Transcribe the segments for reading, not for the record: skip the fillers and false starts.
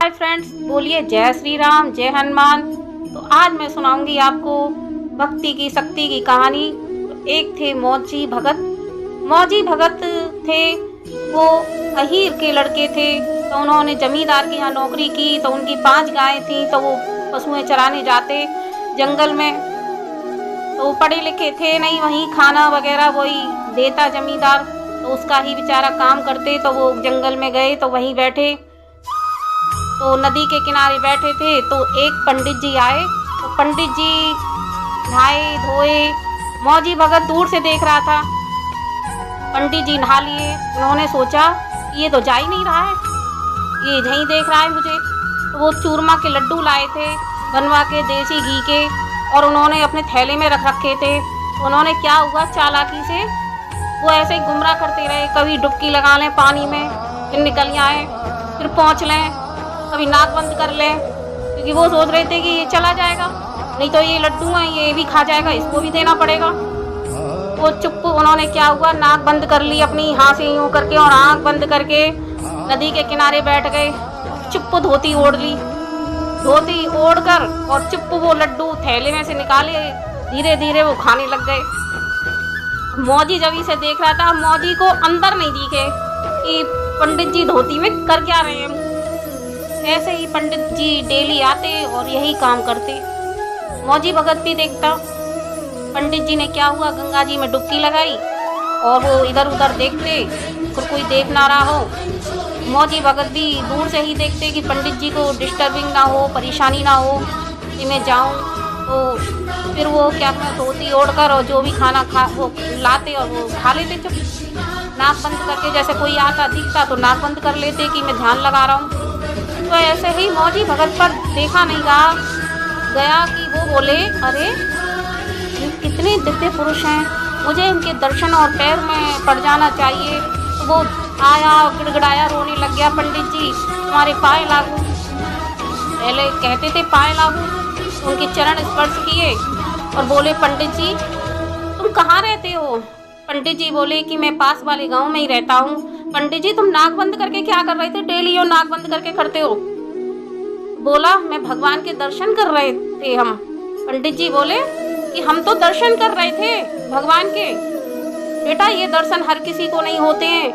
Hi friends, बोलिए जय श्री राम, जय हनुमान। तो आज मैं सुनाऊंगी आपको भक्ति की शक्ति की कहानी। तो एक थे मौजी भगत। मौजी भगत थे, वो अहीर के लड़के थे। तो उन्होंने जमींदार के यहाँ नौकरी की। तो उनकी 5 गायें थीं। तो वो पशुएं चराने जाते जंगल में। तो वो पढ़े लिखे थे नहीं, वहीं खाना वगैरह वही देता जमींदार, तो उसका ही बेचारा काम करते। तो वो जंगल में गए तो वहीं बैठे, तो नदी के किनारे बैठे थे। तो एक पंडित जी आए। तो पंडित जी नहाए धोए। मौजी भगत दूर से देख रहा था। पंडित जी नहा लिए। उन्होंने सोचा ये तो जा ही नहीं रहा है, ये यहीं देख रहा है मुझे। तो वो चूरमा के लड्डू लाए थे, बनवा के देसी घी के, और उन्होंने अपने थैले में रख रखे थे। तो उन्होंने क्या हुआ, चालाकी से वो ऐसे ही गुमराह करते रहे। कभी डुबकी लगा लें पानी में, फिर निकल आए, फिर पहुँच लें, कभी नाक बंद कर लें, क्योंकि वो सोच रहे थे कि ये चला जाएगा, नहीं तो ये लड्डू हैं ये भी खा जाएगा, इसको भी देना पड़ेगा। वो चुप, उन्होंने क्या हुआ, नाक बंद कर ली अपनी, हाथ से यूँ करके और आँख बंद करके नदी के किनारे बैठ गए। चुप धोती ओढ़ ली। धोती ओढ़ कर और चुप वो लड्डू थैले में से निकाले। धीरे धीरे वो खाने लग गए। मौजी जब इसे देख रहा था, मौजी को अंदर नहीं दिखे कि पंडित जी धोती में कर क्या रहे हैं। ऐसे ही पंडित जी डेली आते और यही काम करते। मौजी भगत भी देखता। पंडित जी ने क्या हुआ, गंगा जी में डुबकी लगाई और वो इधर उधर देखते, फिर कोई देख ना रहा हो। मौजी भगत भी दूर से ही देखते कि पंडित जी को डिस्टर्बिंग ना हो, परेशानी ना हो कि मैं जाऊँ। तो फिर वो क्या करते, धोती ओढ़कर और जो भी खाना वो लाते और वो खा लेते चुप, नाक बंद करके। जैसे कोई आता दिखता तो नाक बंद कर लेते कि मैं ध्यान लगा रहा हूँ। तो ऐसे ही मौजी भगत पर देखा नहीं गया कि वो बोले, अरे ये कितने दिव्य पुरुष हैं, मुझे इनके दर्शन और पैर में पड़ जाना चाहिए। तो वो आया, गिड़गिड़ाया, रोने लग गया, पंडित जी हमारे पाए लागू। पहले कहते थे पाए लागू, तो उनके चरण स्पर्श किए और बोले, पंडित जी तुम कहाँ रहते हो। पंडित जी बोले कि मैं पास वाले गांव में ही रहता हूँ। पंडित जी तुम नाक बंद करके क्या कर रहे थे, डेली यो नाक बंद करके करते हो। बोला मैं भगवान के दर्शन कर रहे थे हम। पंडित जी बोले कि हम तो दर्शन कर रहे थे भगवान के। बेटा ये दर्शन हर किसी को नहीं होते हैं,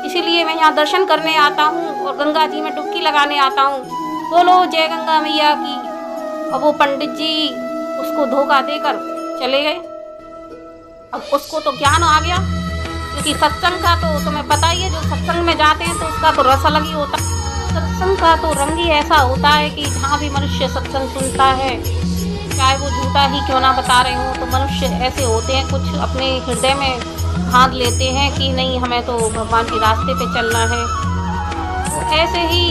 इसीलिए मैं यहाँ दर्शन करने आता हूँ और गंगा जी में डुबकी लगाने आता हूँ। बोलो जय गंगा मैया की। अब वो पंडित जी उसको धोखा देकर चले गए। अब उसको तो ज्ञान आ गया, क्योंकि सत्संग का तो तुम्हें पता ही है, जो सत्संग में जाते हैं तो उसका तो रस अलग ही होता है। सत्संग का तो रंग ही ऐसा होता है कि जहाँ भी मनुष्य सत्संग सुनता है, चाहे वो झूठा ही क्यों ना बता रहे हो, तो मनुष्य ऐसे होते हैं, कुछ अपने हृदय में ठान लेते हैं कि नहीं हमें तो भगवान के रास्ते पे चलना है। ऐसे ही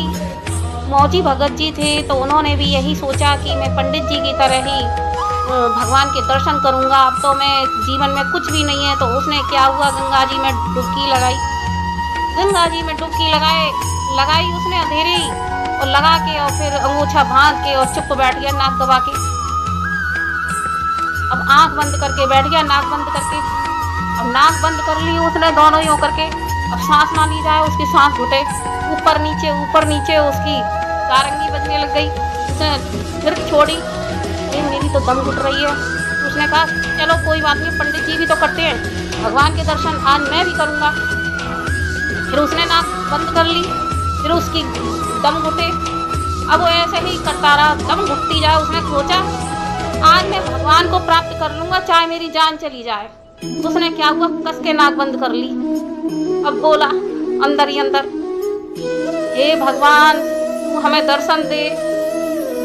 मौजी भगत जी थे, तो उन्होंने भी यही सोचा कि मैं पंडित जी की तरह ही भगवान के दर्शन करूंगा। अब तो मैं जीवन में कुछ भी नहीं है। तो उसने क्या हुआ, गंगा जी में डुबकी लगाई। गंगा जी में डुबकी लगाई उसने अंधेरे ही, और लगा के और फिर अंगूछा भाग के और चुप बैठ गया नाक दबा के। अब आंख बंद करके बैठ गया, नाक बंद करके। अब नाक बंद कर ली उसने दोनों ही होकर के। अब सांस ना ली जाए, उसकी सांस घुटे, ऊपर नीचे उसकी सारंगी बजने लग गई। उसने फिर छोड़ी, मेरी तो दम घुट रही है। उसने कहा चलो कोई बात नहीं, पंडित जी भी तो करते हैं भगवान के दर्शन, आज मैं भी करूँगा। फिर उसने नाक बंद कर ली, फिर उसकी दम घुटे। अब वो ऐसे ही करता रहा, दम घुटती जाए। उसने सोचा आज मैं भगवान को प्राप्त कर लूँगा, चाहे मेरी जान चली जाए। उसने क्या हुआ, कस के नाक बंद कर ली। अब बोला अंदर ही अंदर, हे भगवान तू हमें दर्शन दे।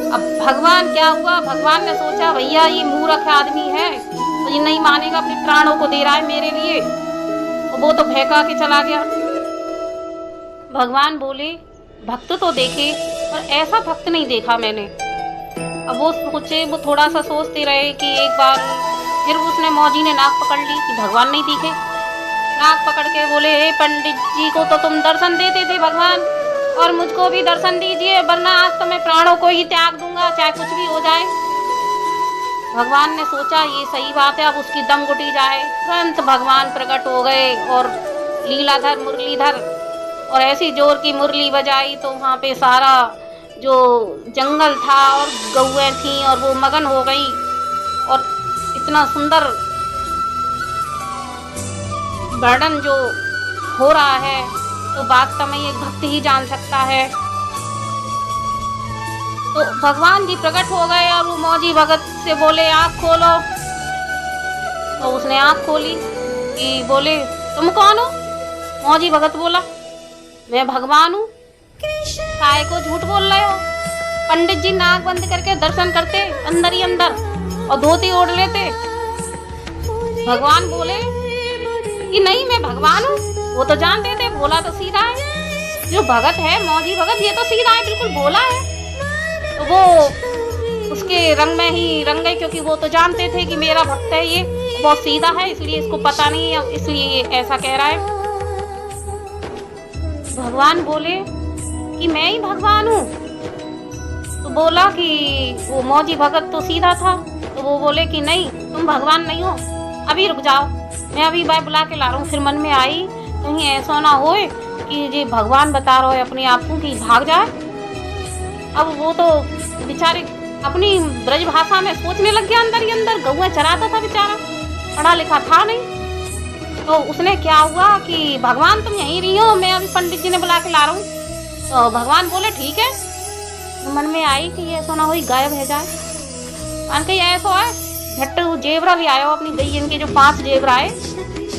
अब भगवान क्या हुआ, भगवान ने सोचा भैया ये मूर्ख आदमी है, तो ये नहीं मानेगा, अपने प्राणों को दे रहा है मेरे लिए। और वो तो भैंका के चला गया। भगवान बोले भक्त तो देखे, पर ऐसा भक्त नहीं देखा मैंने। अब वो सोचे, वो थोड़ा सा सोचते रहे कि एक बार फिर उसने, मौजी ने नाक पकड़ ली कि भगवान नहीं दिखे। नाक पकड़ के बोले, हे पंडित जी को तो तुम दर्शन देते थे भगवान, और मुझको भी दर्शन दीजिए, वरना आज तो मैं प्राणों को ही त्याग दूंगा, चाहे कुछ भी हो जाए। भगवान ने सोचा ये सही बात है, अब उसकी दम घुटी जाए। तुरंत भगवान प्रकट हो गए और लीलाधर मुरलीधर, और ऐसी जोर की मुरली बजाई तो वहाँ पे सारा जो जंगल था और गौएं थी और वो मगन हो गई और इतना सुंदर वर्णन जो हो रहा है तो वास्तव में ये भक्त ही जान सकता है। तो भगवान जी प्रकट हो गए और वो मौजी भगत से बोले आँख खोलो। तो उसने आँख खोली कि बोले तुम कौन हो? मौजी भगत बोला मैं भगवान हूँ। काय को झूठ बोल रहे हो? पंडित जी नाक बंद करके दर्शन करते अंदर ही अंदर और धोती ओढ़ लेते। भगवान बोले कि नहीं मैं भगवान हूँ। वो तो जानते थे, बोला तो सीधा है। जो भगत है मौजी भगत ये तो सीधा है, बिल्कुल बोला है। तो वो उसके रंग में ही रंग गए, क्योंकि वो तो जानते थे कि मेरा भक्त है, ये बहुत सीधा है, इसलिए इसको पता नहीं है, इसलिए ये ऐसा कह रहा है। भगवान बोले कि मैं ही भगवान हूँ। तो बोला कि वो मौजी भगत तो सीधा था, तो वो बोले कि नहीं तुम भगवान नहीं हो, अभी रुक जाओ, मैं अभी भाई बुला के ला रहा हूँ। फिर मन में आई कहीं ऐसा ना होए कि ये भगवान बता रहा है अपने आप को कि भाग जाए। अब वो तो बेचारे अपनी ब्रज भाषा में सोचने लग गया अंदर ही अंदर, गौएं चराता था बेचारा, पढ़ा लिखा था नहीं। तो उसने क्या हुआ कि भगवान तुम यहीं रही हो, मैं अभी पंडित जी ने बुला के ला रहा हूँ। तो भगवान बोले ठीक है। तो मन में आई कि ऐसा ना हो गायब है जाए। मान के ऐसा है झट जेबरा भी आया, अपनी गई इनके जो 5 जेबरा आए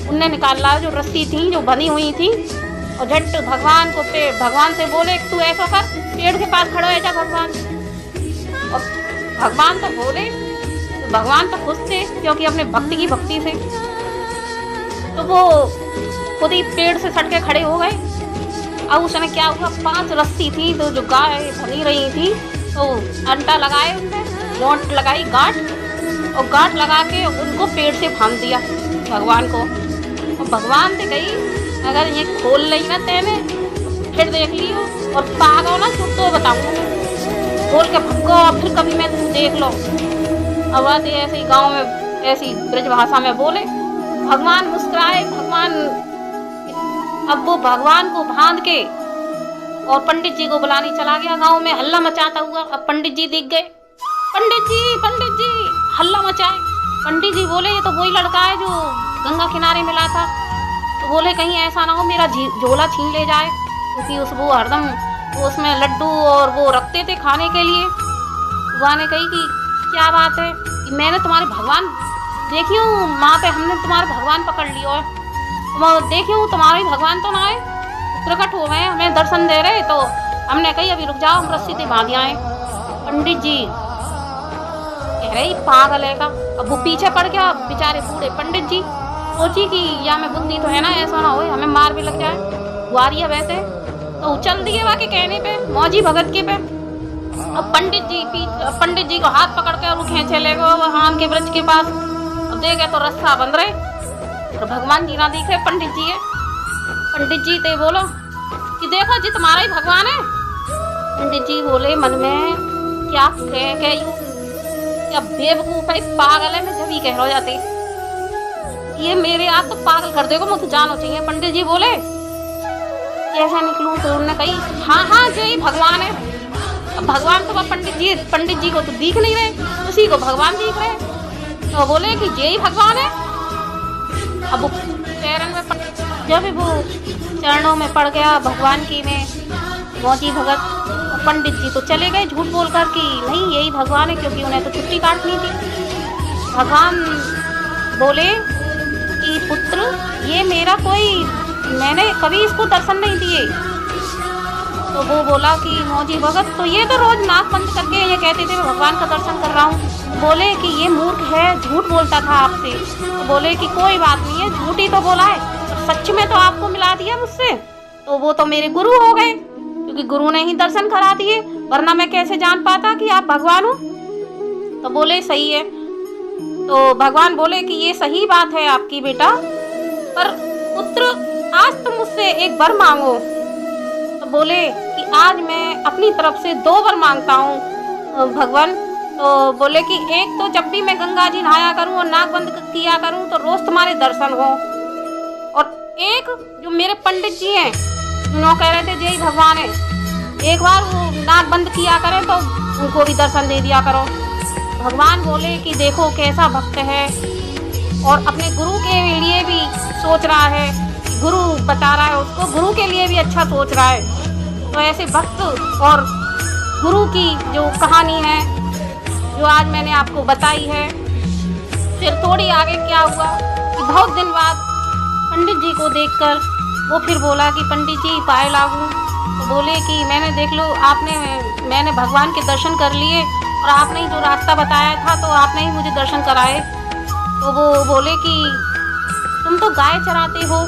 उनने निकाल ला, जो रस्सी थी जो बंधी हुई थी, और झट भगवान से बोले तू ऐसा कर, पेड़ के पास खड़ो है जा भगवान। और भगवान तो बोले, तो भगवान तो खुश थे क्योंकि अपने भक्ति की भक्ति से, तो वो खुद ही पेड़ से सट के खड़े हो गए। अब उस समय क्या हुआ, 5 रस्सी थी तो जो गाय बनी रही थी, तो अंटा लगाए उनमें, गांठ लगाई गांठ, और गांठ लगा के उनको पेड़ से बांध दिया भगवान को। और भगवान से गई अगर ये खोल रही ना तेने फिर देख लियो, और पागो ना तुम तो बताऊंगा, खोल के भगो और फिर कभी मैं तुम देख लो। अब आते ऐसे ही गाँव में ऐसी ब्रज भाषा में बोले। भगवान मुस्कुराए। अब वो भगवान को बांध के और पंडित जी को बुलाने चला गया, गांव में हल्ला मचाता हुआ। अब पंडित जी दिख गए, पंडित जी हल्ला मचाए। पंडित जी बोले ये तो वही लड़का है जो गंगा किनारे मिला था। तो बोले कहीं ऐसा ना हो मेरा झोला छीन ले जाए, क्योंकि वो हरदम वो उसमें लड्डू और वो रखते थे खाने के लिए। बुआ ने कही कि क्या बात है कि मैंने तुम्हारे भगवान देखी हूँ, वहाँ पे हमने तुम्हारा भगवान पकड़ लिया है, देखी हूँ तुम्हारे भगवान तो ना आए, प्रकट हो गए हमें दर्शन दे रहे। तो हमने कही अभी रुक जाओ, हम रस्सी से बांध आए। पंडित जी कह रहे पागल है का। अब वो पीछे पड़ गया बेचारे बूढ़े पंडित जी, सोची कि या में बुद्धि तो है ना, ऐसा ना हो हमें मार भी लग जाए, गुआरिया वैसे। तो चल दिए वहाँ के कहने पे मौजी भगत के पे। अब पंडित जी को हाथ पकड़ के और खींचे ले गए आम के वृक्ष के पास। अब देखे तो रास्ता बंद रहे और भगवान जी ना दिख रहे, पंडित जी है। पंडित जी ते बोलो कि देखो जी तुम्हारा ही भगवान है। पंडित जी बोले मन में क्या क्या बेवकूफ है, पागल है, मैं जब ही कह रहा जाते ये मेरे आप तो पागल कर देगा, मुझे जानो चाहिए। पंडित जी बोले कैसे निकलूं? तो उन्होंने कही हाँ जय भगवान है। अब भगवान तो पंडित जी को तो दिख नहीं रहे, उसी को भगवान दिख रहे। तो बोले कि जय भगवान है। अब वो पैरन में जब वो चरणों में पड़ गया भगवान की में मौजी भगत, पंडित जी तो चले गए झूठ बोलकर कि नहीं यही भगवान है, क्योंकि उन्हें तो छुट्टी काटनी थी। भगवान बोले कि पुत्र ये मेरा मैंने कभी इसको दर्शन नहीं दिए। तो वो बोला कि मौजी भगत तो ये तो रोज नाक बंद करके ये कहते थे मैं भगवान का दर्शन कर रहा हूँ। बोले कि ये मूर्ख है, झूठ बोलता था आपसे। तो बोले कि कोई बात नहीं है, झूठ ही तो बोला है, सच में तो आपको मिला दिया मुझसे। तो वो तो मेरे गुरु हो गए, क्योंकि गुरु ने ही दर्शन करा दिए, वरना मैं कैसे जान पाता कि आप भगवान हो। तो बोले सही है। तो भगवान बोले कि ये सही बात है आपकी बेटा, पर पुत्र आज तुम मुझसे एक वर मांगो। तो बोले कि आज मैं अपनी तरफ से 2 वर मांगता हूँ भगवान। तो बोले कि एक तो जब भी मैं गंगा जी नहाया करूँ और नाक बंद किया करूँ तो रोज तुम्हारे दर्शन हो, और एक जो मेरे पंडित जी हैं जिन्होंने कह रहे थे जय भगवान है, एक बार वो नाक बंद किया करें तो उनको भी दर्शन दे दिया करो। भगवान बोले कि देखो कैसा भक्त है और अपने गुरु के लिए भी सोच रहा है, गुरु बता रहा है उसको, गुरु के लिए भी अच्छा सोच रहा है। तो ऐसे भक्त और गुरु की जो कहानी है जो आज मैंने आपको बताई है। फिर थोड़ी आगे क्या हुआ कि बहुत दिन बाद पंडित जी को देखकर वो फिर बोला कि पंडित जी पाए लागू। तो बोले कि मैंने देख लो मैंने भगवान के दर्शन कर लिए और आपने ही जो रास्ता बताया था तो आपने ही मुझे दर्शन कराए। तो वो बोले कि तुम तो गाय चराते हो।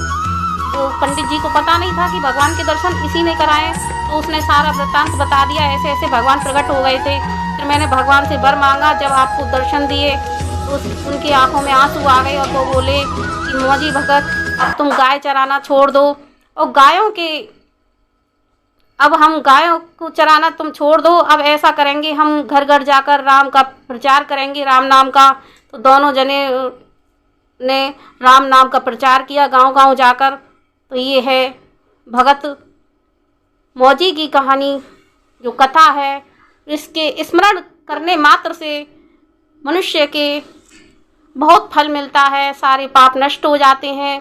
तो पंडित जी को पता नहीं था कि भगवान के दर्शन इसी ने कराए। तो उसने सारा वृत्तांत बता दिया, ऐसे ऐसे भगवान प्रकट हो गए थे। फिर मैंने भगवान से वर मांगा, जब आपको दर्शन दिए तो उनकी आंखों में आंसू आ गए और वो बोले कि मौजी भगत अब तुम गाय चराना छोड़ दो और अब हम गायों को चराना तुम छोड़ दो। अब ऐसा करेंगे, हम घर घर जाकर राम का प्रचार करेंगे, राम नाम का। तो दोनों जने ने राम नाम का प्रचार किया गांव गांव जाकर। तो ये है भगत मौजी की कहानी जो कथा है। इसके स्मरण करने मात्र से मनुष्य के बहुत फल मिलता है, सारे पाप नष्ट हो जाते हैं।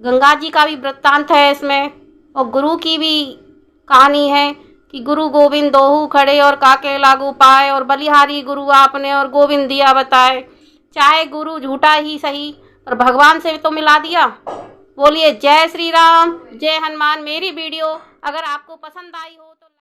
गंगा जी का भी वृत्तांत है इसमें और गुरु की भी कहानी है कि गुरु गोविंद दोहू खड़े और काके लागू पाए और बलिहारी गुरु आपने और गोविंद दिया बताए। चाहे गुरु झूठा ही सही पर भगवान से तो मिला दिया। बोलिए जय श्री राम, जय हनुमान। मेरी वीडियो अगर आपको पसंद आई हो